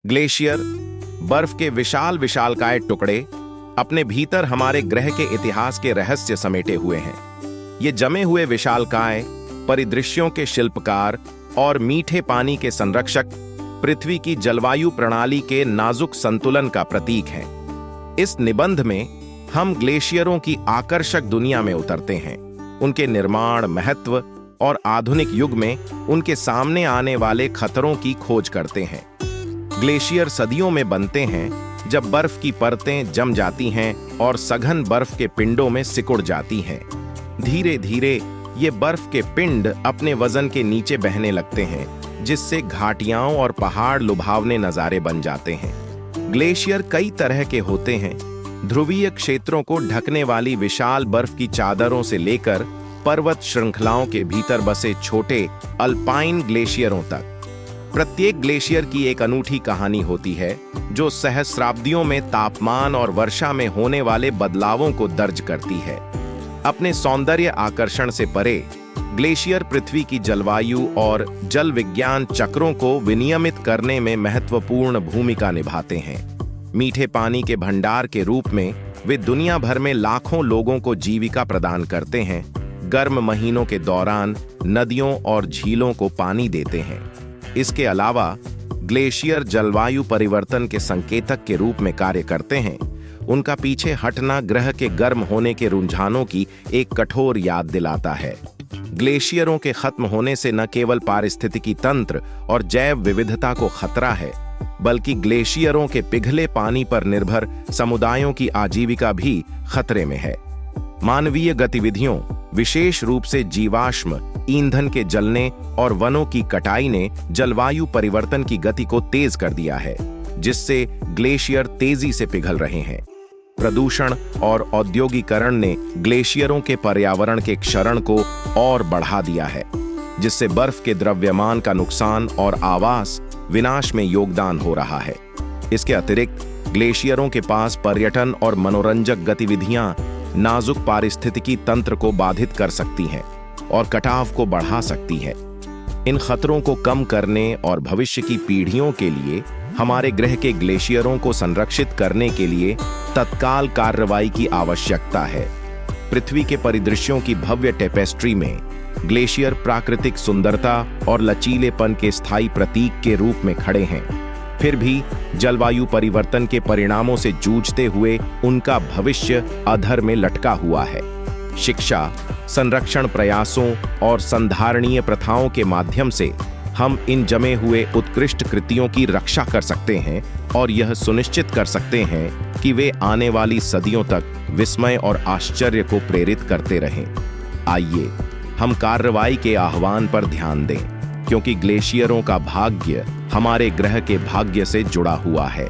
Glacier, बर्फ के विशाल विशालकाय टुकड़े, अपने भीतर हमारे ग्रह के इतिहास के रहस्य समेटे हुए हैं। ये जमे हुए विशालकाय परिदृश्यों के शिल्पकार और मीठे पानी के संरक्षक, पृथ्वी की जलवायु प्रणाली के नाजुक संतुलन का प्रतीक हैं। इस निबंध में हम ग्लेशियरों की आकर्षक दुनिया में उतरते हैं, उनके निर्माण, महत्व और आधुनिक युग में उनके सामने आने वाले खतरों की खोज करते हैं। ग्लेशियर सदियों में बनते हैं जब बर्फ की परतें जम जाती हैं और सघन बर्फ के पिंडों में सिकुड़ जाती हैं। धीरे धीरे ये बर्फ के पिंड अपने वजन के नीचे बहने लगते हैं, जिससे घाटियां और पहाड़ लुभावने नज़ारे बन जाते हैं। ग्लेशियर कई तरह के होते हैं, ध्रुवीय क्षेत्रों को ढकने वाली विशाल बर्फ की चादरों से लेकर पर्वत श्रृंखलाओं के भीतर बसे छोटे अल्पाइन ग्लेशियरों तक। प्रत्येक ग्लेशियर की एक अनूठी कहानी होती है, जो सहस्राब्दियों में तापमान और वर्षा में होने वाले बदलावों को दर्ज करती है। अपने सौंदर्य आकर्षण से परे, ग्लेशियर पृथ्वी की जलवायु और जल विज्ञान चक्रों को विनियमित करने में महत्वपूर्ण भूमिका निभाते हैं। मीठे पानी के भंडार के रूप में वे दुनिया भर में लाखों लोगों को जीविका प्रदान करते हैं। गर्म महीनों के दौरान नदियों और झीलों को पानी देते हैं। इसके अलावा ग्लेशियर जलवायु परिवर्तन के संकेतक के रूप में कार्य करते हैं। उनका पीछे हटना ग्रह के गर्म होने के रुझानों की एक कठोर याद दिलाता है। ग्लेशियरों के खत्म होने से न केवल पारिस्थितिकी तंत्र और जैव विविधता को खतरा है, बल्कि ग्लेशियरों के पिघले पानी पर निर्भर समुदायों की आजीविका भी खतरे में है। मानवीय गतिविधियों, विशेष रूप से जीवाश्म ईंधन के जलने और वनों की कटाई ने जलवायु परिवर्तन की गति को तेज कर दिया है, जिससे ग्लेशियर तेजी से पिघल रहे हैं। प्रदूषण और औद्योगिकरण ने ग्लेशियरों के पर्यावरण के क्षरण को और बढ़ा दिया है, जिससे बर्फ के द्रव्यमान का नुकसान और आवास विनाश में योगदान हो रहा है। इसके अतिरिक्त ग्लेशियरों के पास पर्यटन और मनोरंजक गतिविधियां नाजुक पारिस्थितिकी तंत्र को बाधित कर सकती हैं और कटाव को बढ़ा सकती है। इन खतरों को कम करने और भविष्य की पीढ़ियों के लिए हमारे ग्रह के ग्लेशियरों को संरक्षित करने के लिए तत्काल कार्रवाई की आवश्यकता है। पृथ्वी के परिदृश्यों की भव्य टेपेस्ट्री में ग्लेशियर प्राकृतिक सुंदरता और लचीलेपन के स्थायी प्रतीक के रूप में खड़े हैं। फिर भी जलवायु परिवर्तन के परिणामों से जूझते हुए उनका भविष्य अधर में लटका हुआ है। शिक्षा, संरक्षण प्रयासों और संधारणीय प्रथाओं के माध्यम से हम इन जमे हुए उत्कृष्ट कृतियों की रक्षा कर सकते हैं और यह सुनिश्चित कर सकते हैं कि वे आने वाली सदियों तक विस्मय और आश्चर्य को प्रेरित करते रहें। आइए हम कार्रवाई के आह्वान पर ध्यान दें, क्योंकि ग्लेशियरों का भाग्य हमारे ग्रह के भाग्य से जुड़ा हुआ है।